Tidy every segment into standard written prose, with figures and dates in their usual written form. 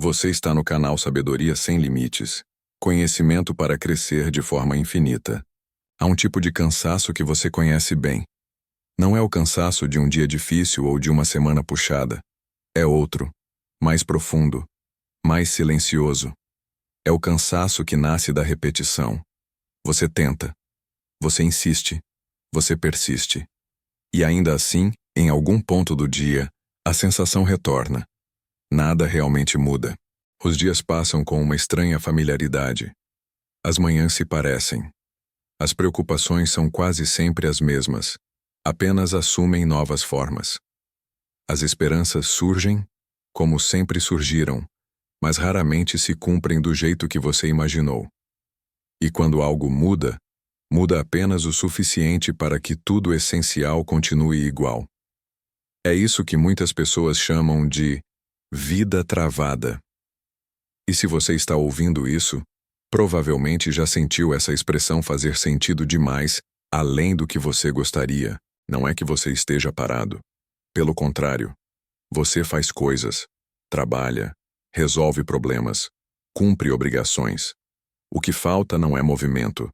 Você está no canal Sabedoria Sem Limites. Conhecimento para crescer de forma infinita. Há um tipo de cansaço que você conhece bem. Não é o cansaço de um dia difícil ou de uma semana puxada. É outro, mais profundo, mais silencioso. É o cansaço que nasce da repetição. Você tenta, você insiste, você persiste. E ainda assim, em algum ponto do dia, a sensação retorna. Nada realmente muda. Os dias passam com uma estranha familiaridade. As manhãs se parecem. As preocupações são quase sempre as mesmas, apenas assumem novas formas. As esperanças surgem, como sempre surgiram, mas raramente se cumprem do jeito que você imaginou. E quando algo muda, muda apenas o suficiente para que tudo essencial continue igual. É isso que muitas pessoas chamam de vida travada. E se você está ouvindo isso, provavelmente já sentiu essa expressão fazer sentido demais, além do que você gostaria. Não é que você esteja parado. Pelo contrário, você faz coisas, trabalha, resolve problemas, cumpre obrigações. O que falta não é movimento,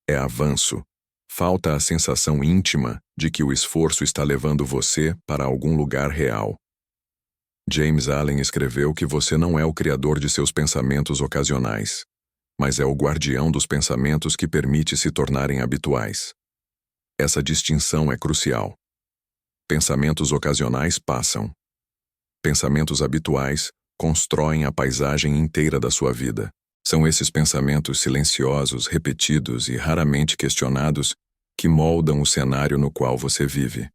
é avanço. Falta a sensação íntima de que o esforço está levando você para algum lugar real. James Allen escreveu que você não é o criador de seus pensamentos ocasionais, mas é o guardião dos pensamentos que permite se tornarem habituais. Essa distinção é crucial. Pensamentos ocasionais passam. Pensamentos habituais constroem a paisagem inteira da sua vida. São esses pensamentos silenciosos, repetidos e raramente questionados que moldam o cenário no qual você vive.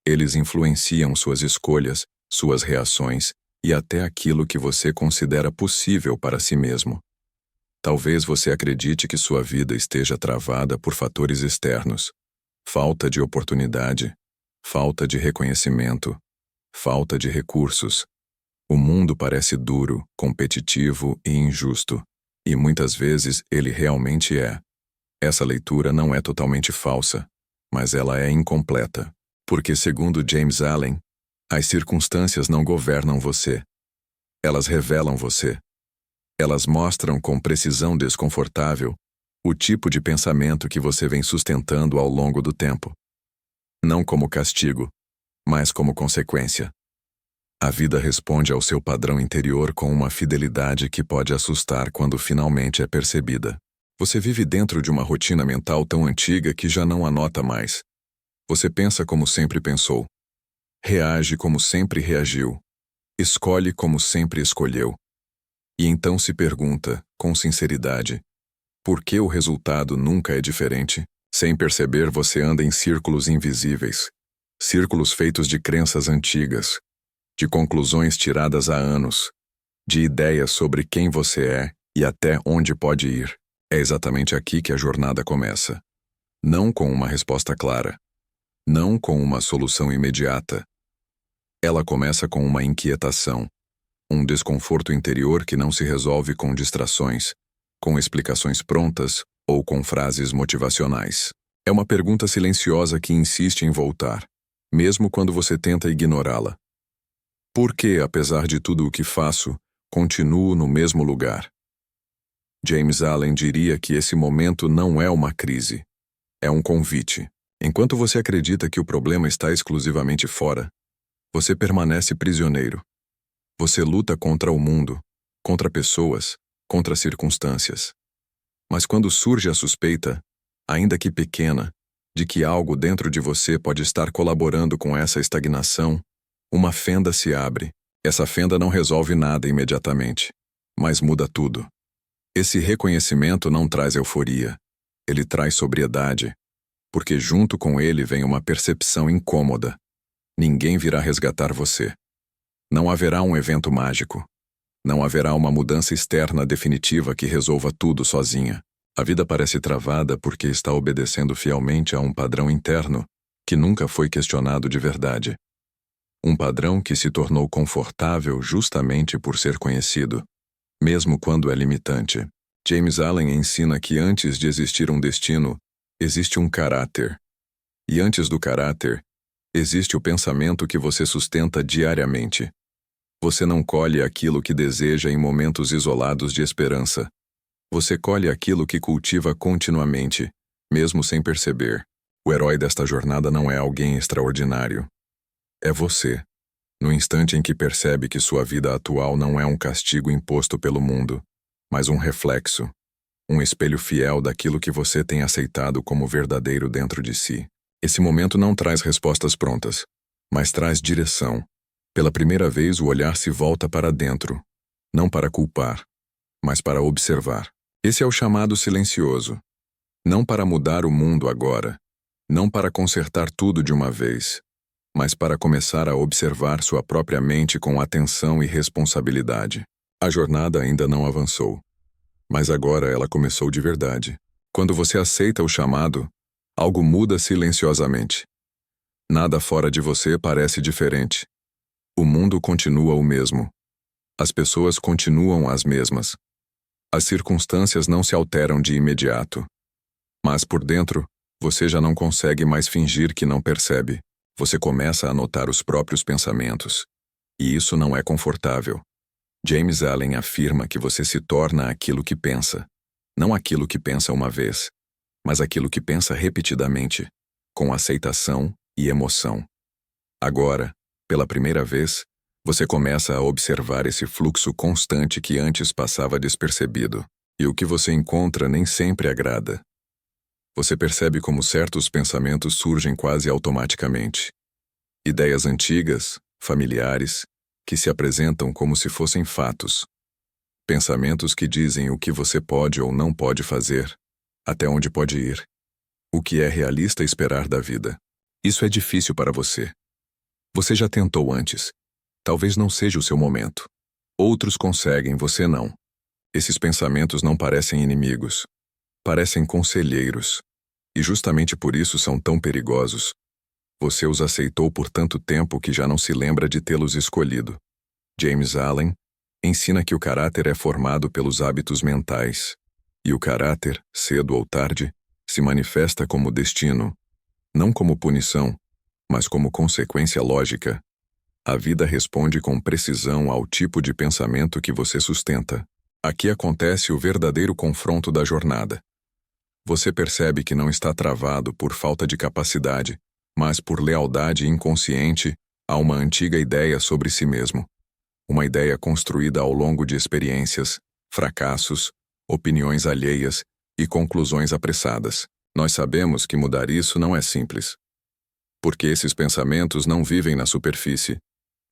Eles influenciam suas escolhas, suas reações e até aquilo que você considera possível para si mesmo. Talvez você acredite que sua vida esteja travada por fatores externos. Falta de oportunidade, falta de reconhecimento, falta de recursos. O mundo parece duro, competitivo e injusto. E muitas vezes ele realmente é. Essa leitura não é totalmente falsa, mas ela é incompleta. Porque, segundo James Allen, as circunstâncias não governam você. Elas revelam você. Elas mostram com precisão desconfortável o tipo de pensamento que você vem sustentando ao longo do tempo. Não como castigo, mas como consequência. A vida responde ao seu padrão interior com uma fidelidade que pode assustar quando finalmente é percebida. Você vive dentro de uma rotina mental tão antiga que já não a nota mais. Você pensa como sempre pensou. Reage como sempre reagiu. Escolhe como sempre escolheu. E então se pergunta, com sinceridade, por que o resultado nunca é diferente? Sem perceber, você anda em círculos invisíveis. Círculos feitos de crenças antigas, de conclusões tiradas há anos, de ideias sobre quem você é e até onde pode ir. É exatamente aqui que a jornada começa. Não com uma resposta clara. Não com uma solução imediata. Ela começa com uma inquietação, um desconforto interior que não se resolve com distrações, com explicações prontas ou com frases motivacionais. É uma pergunta silenciosa que insiste em voltar, mesmo quando você tenta ignorá-la. Por que, apesar de tudo o que faço, continuo no mesmo lugar? James Allen diria que esse momento não é uma crise, é um convite. Enquanto você acredita que o problema está exclusivamente fora, você permanece prisioneiro. Você luta contra o mundo, contra pessoas, contra circunstâncias. Mas quando surge a suspeita, ainda que pequena, de que algo dentro de você pode estar colaborando com essa estagnação, uma fenda se abre. Essa fenda não resolve nada imediatamente, mas muda tudo. Esse reconhecimento não traz euforia, ele traz sobriedade, porque junto com ele vem uma percepção incômoda. Ninguém virá resgatar você. Não haverá um evento mágico. Não haverá uma mudança externa definitiva que resolva tudo sozinha. A vida parece travada porque está obedecendo fielmente a um padrão interno que nunca foi questionado de verdade. Um padrão que se tornou confortável justamente por ser conhecido, mesmo quando é limitante. James Allen ensina que antes de existir um destino, existe um caráter. E antes do caráter, existe o pensamento que você sustenta diariamente. Você não colhe aquilo que deseja em momentos isolados de esperança. Você colhe aquilo que cultiva continuamente, mesmo sem perceber. O herói desta jornada não é alguém extraordinário. É você, no instante em que percebe que sua vida atual não é um castigo imposto pelo mundo, mas um reflexo, um espelho fiel daquilo que você tem aceitado como verdadeiro dentro de si. Esse momento não traz respostas prontas, mas traz direção. Pela primeira vez, o olhar se volta para dentro, não para culpar, mas para observar. Esse é o chamado silencioso. Não para mudar o mundo agora, não para consertar tudo de uma vez, mas para começar a observar sua própria mente com atenção e responsabilidade. A jornada ainda não avançou, mas agora ela começou de verdade. Quando você aceita o chamado, algo muda silenciosamente. Nada fora de você parece diferente. O mundo continua o mesmo. As pessoas continuam as mesmas. As circunstâncias não se alteram de imediato. Mas por dentro, você já não consegue mais fingir que não percebe. Você começa a notar os próprios pensamentos. E isso não é confortável. James Allen afirma que você se torna aquilo que pensa. Não aquilo que pensa uma vez, mas aquilo que pensa repetidamente, com aceitação e emoção. Agora, pela primeira vez, você começa a observar esse fluxo constante que antes passava despercebido. E o que você encontra nem sempre agrada. Você percebe como certos pensamentos surgem quase automaticamente. Ideias antigas, familiares, que se apresentam como se fossem fatos. Pensamentos que dizem o que você pode ou não pode fazer, até onde pode ir. O que é realista esperar da vida. Isso é difícil para você. Você já tentou antes. Talvez não seja o seu momento. Outros conseguem, você não. Esses pensamentos não parecem inimigos. Parecem conselheiros. E justamente por isso são tão perigosos. Você os aceitou por tanto tempo que já não se lembra de tê-los escolhido. James Allen ensina que o caráter é formado pelos hábitos mentais. E o caráter, cedo ou tarde, se manifesta como destino. Não como punição, mas como consequência lógica. A vida responde com precisão ao tipo de pensamento que você sustenta. Aqui acontece o verdadeiro confronto da jornada. Você percebe que não está travado por falta de capacidade, mas por lealdade inconsciente a uma antiga ideia sobre si mesmo. Uma ideia construída ao longo de experiências, fracassos, opiniões alheias e conclusões apressadas. Nós sabemos que mudar isso não é simples. Porque esses pensamentos não vivem na superfície.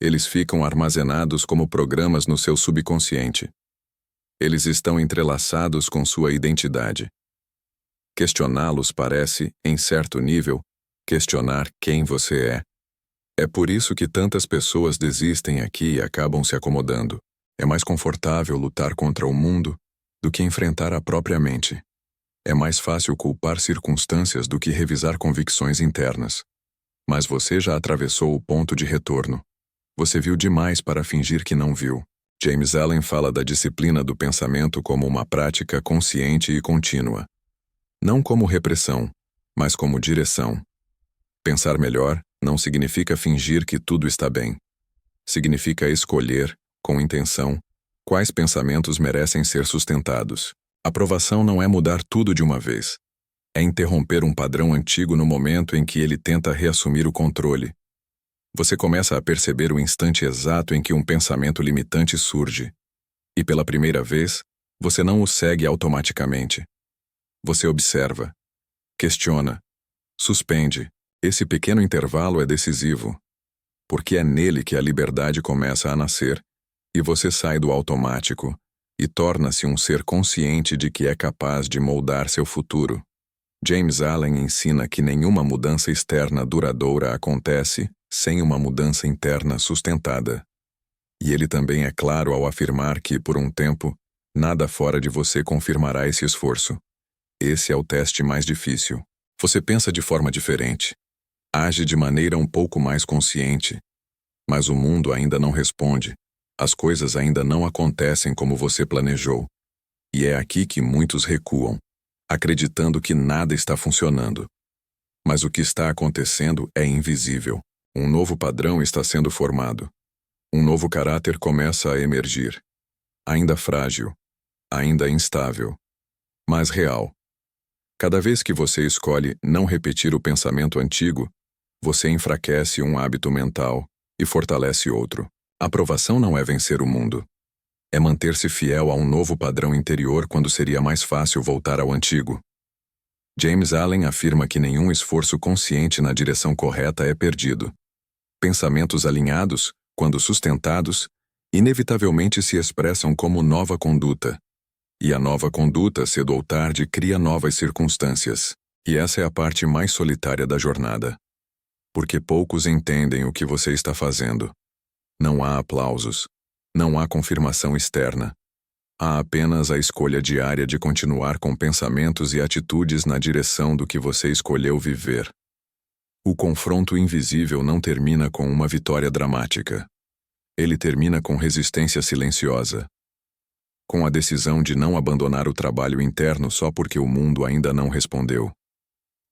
Eles ficam armazenados como programas no seu subconsciente. Eles estão entrelaçados com sua identidade. Questioná-los parece, em certo nível, questionar quem você é. É por isso que tantas pessoas desistem aqui e acabam se acomodando. É mais confortável lutar contra o mundo do que enfrentar a própria mente. É mais fácil culpar circunstâncias do que revisar convicções internas. Mas você já atravessou o ponto de retorno. Você viu demais para fingir que não viu. James Allen fala da disciplina do pensamento como uma prática consciente e contínua. Não como repressão, mas como direção. Pensar melhor não significa fingir que tudo está bem. Significa escolher, com intenção, quais pensamentos merecem ser sustentados. Aprovação não é mudar tudo de uma vez. É interromper um padrão antigo no momento em que ele tenta reassumir o controle. Você começa a perceber o instante exato em que um pensamento limitante surge. E pela primeira vez, você não o segue automaticamente. Você observa, questiona, suspende. Esse pequeno intervalo é decisivo, porque é nele que a liberdade começa a nascer, e você sai do automático e torna-se um ser consciente de que é capaz de moldar seu futuro. James Allen ensina que nenhuma mudança externa duradoura acontece sem uma mudança interna sustentada. E ele também é claro ao afirmar que, por um tempo, nada fora de você confirmará esse esforço. Esse é o teste mais difícil. Você pensa de forma diferente. Age de maneira um pouco mais consciente. Mas o mundo ainda não responde. As coisas ainda não acontecem como você planejou. E é aqui que muitos recuam, acreditando que nada está funcionando. Mas o que está acontecendo é invisível. Um novo padrão está sendo formado. Um novo caráter começa a emergir. Ainda frágil, ainda instável, mas real. Cada vez que você escolhe não repetir o pensamento antigo, você enfraquece um hábito mental e fortalece outro. A aprovação não é vencer o mundo. É manter-se fiel a um novo padrão interior quando seria mais fácil voltar ao antigo. James Allen afirma que nenhum esforço consciente na direção correta é perdido. Pensamentos alinhados, quando sustentados, inevitavelmente se expressam como nova conduta. E a nova conduta, cedo ou tarde, cria novas circunstâncias. E essa é a parte mais solitária da jornada. Porque poucos entendem o que você está fazendo. Não há aplausos. Não há confirmação externa. Há apenas a escolha diária de continuar com pensamentos e atitudes na direção do que você escolheu viver. O confronto invisível não termina com uma vitória dramática. Ele termina com resistência silenciosa. Com a decisão de não abandonar o trabalho interno só porque o mundo ainda não respondeu.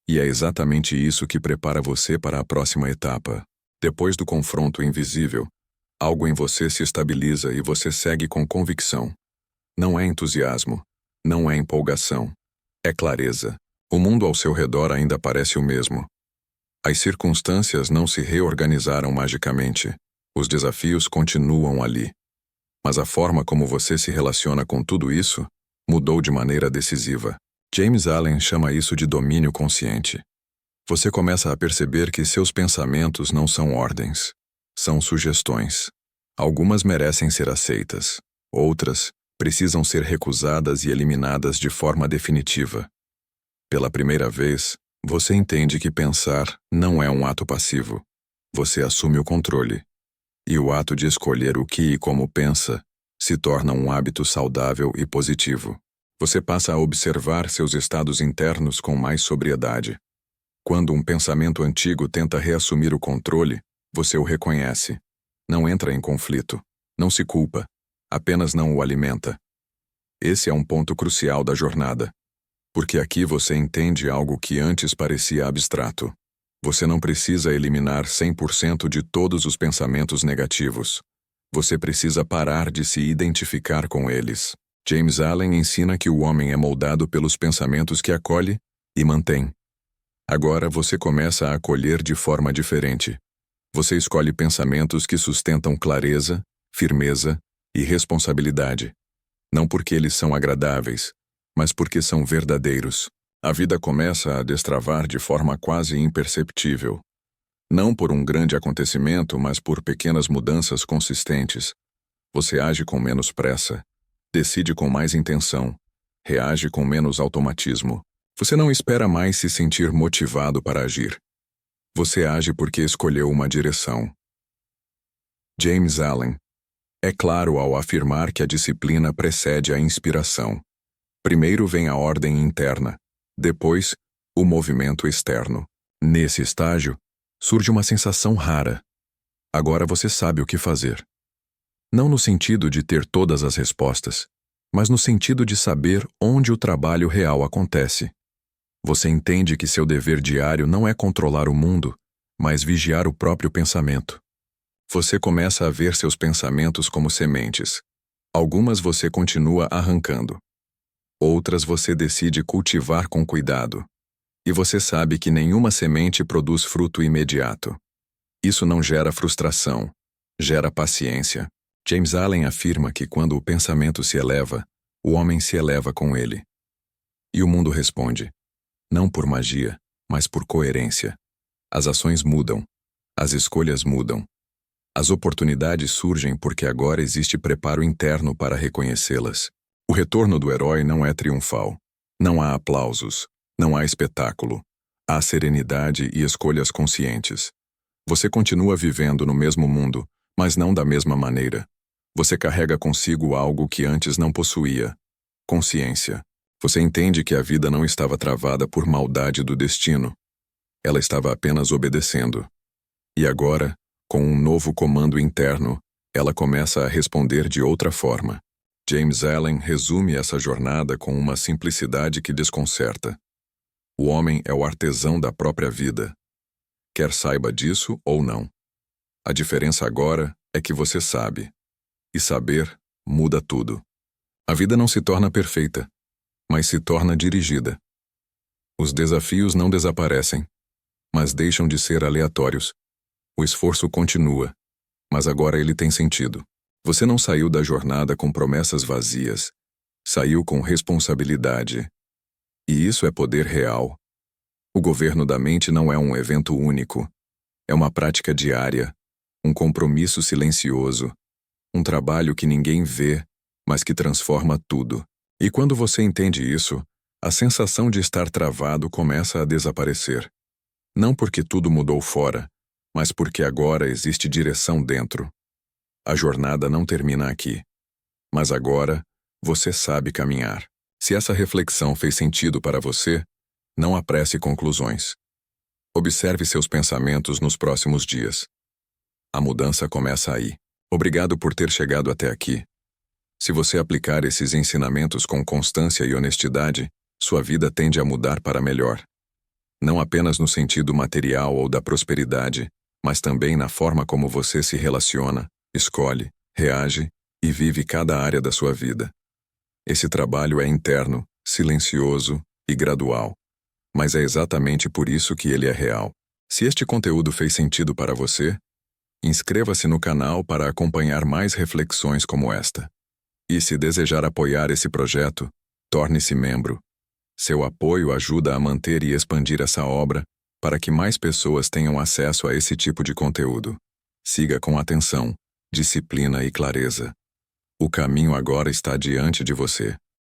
E é exatamente isso que prepara você para a próxima etapa. Depois do confronto invisível, algo em você se estabiliza e você segue com convicção. Não é entusiasmo, não é empolgação, é clareza. O mundo ao seu redor ainda parece o mesmo. As circunstâncias não se reorganizaram magicamente. Os desafios continuam ali. Mas a forma como você se relaciona com tudo isso mudou de maneira decisiva. James Allen chama isso de domínio consciente. Você começa a perceber que seus pensamentos não são ordens, são sugestões. Algumas merecem ser aceitas, outras precisam ser recusadas e eliminadas de forma definitiva. Pela primeira vez, você entende que pensar não é um ato passivo. Você assume o controle. E o ato de escolher o que e como pensa se torna um hábito saudável e positivo. Você passa a observar seus estados internos com mais sobriedade. Quando um pensamento antigo tenta reassumir o controle, você o reconhece. Não entra em conflito. Não se culpa. Apenas não o alimenta. Esse é um ponto crucial da jornada. Porque aqui você entende algo que antes parecia abstrato. Você não precisa eliminar 100% de todos os pensamentos negativos. Você precisa parar de se identificar com eles. James Allen ensina que o homem é moldado pelos pensamentos que acolhe e mantém. Agora você começa a acolher de forma diferente. Você escolhe pensamentos que sustentam clareza, firmeza e responsabilidade. Não porque eles são agradáveis, mas porque são verdadeiros. A vida começa a destravar de forma quase imperceptível. Não por um grande acontecimento, mas por pequenas mudanças consistentes. Você age com menos pressa, decide com mais intenção, reage com menos automatismo. Você não espera mais se sentir motivado para agir. Você age porque escolheu uma direção. James Allen é claro ao afirmar que a disciplina precede a inspiração. Primeiro vem a ordem interna. Depois, o movimento externo. Nesse estágio, surge uma sensação rara. Agora você sabe o que fazer. Não no sentido de ter todas as respostas, mas no sentido de saber onde o trabalho real acontece. Você entende que seu dever diário não é controlar o mundo, mas vigiar o próprio pensamento. Você começa a ver seus pensamentos como sementes. Algumas você continua arrancando. Outras você decide cultivar com cuidado. E você sabe que nenhuma semente produz fruto imediato. Isso não gera frustração, gera paciência. James Allen afirma que quando o pensamento se eleva, o homem se eleva com ele. E o mundo responde. Não por magia, mas por coerência. As ações mudam. As escolhas mudam. As oportunidades surgem porque agora existe preparo interno para reconhecê-las. O retorno do herói não é triunfal. Não há aplausos. Não há espetáculo. Há serenidade e escolhas conscientes. Você continua vivendo no mesmo mundo, mas não da mesma maneira. Você carrega consigo algo que antes não possuía. Consciência. Você entende que a vida não estava travada por maldade do destino. Ela estava apenas obedecendo. E agora, com um novo comando interno, ela começa a responder de outra forma. James Allen resume essa jornada com uma simplicidade que desconcerta. O homem é o artesão da própria vida. Quer saiba disso ou não. A diferença agora é que você sabe. E saber muda tudo. A vida não se torna perfeita, mas se torna dirigida. Os desafios não desaparecem, mas deixam de ser aleatórios. O esforço continua, mas agora ele tem sentido. Você não saiu da jornada com promessas vazias, saiu com responsabilidade. E isso é poder real. O governo da mente não é um evento único. É uma prática diária, um compromisso silencioso, um trabalho que ninguém vê, mas que transforma tudo. E quando você entende isso, a sensação de estar travado começa a desaparecer. Não porque tudo mudou fora, mas porque agora existe direção dentro. A jornada não termina aqui. Mas agora, você sabe caminhar. Se essa reflexão fez sentido para você, não apresse conclusões. Observe seus pensamentos nos próximos dias. A mudança começa aí. Obrigado por ter chegado até aqui. Se você aplicar esses ensinamentos com constância e honestidade, sua vida tende a mudar para melhor. Não apenas no sentido material ou da prosperidade, mas também na forma como você se relaciona, escolhe, reage e vive cada área da sua vida. Esse trabalho é interno, silencioso e gradual. Mas é exatamente por isso que ele é real. Se este conteúdo fez sentido para você, inscreva-se no canal para acompanhar mais reflexões como esta. E se desejar apoiar esse projeto, torne-se membro. Seu apoio ajuda a manter e expandir essa obra para que mais pessoas tenham acesso a esse tipo de conteúdo. Siga com atenção, disciplina e clareza. O caminho agora está diante de você.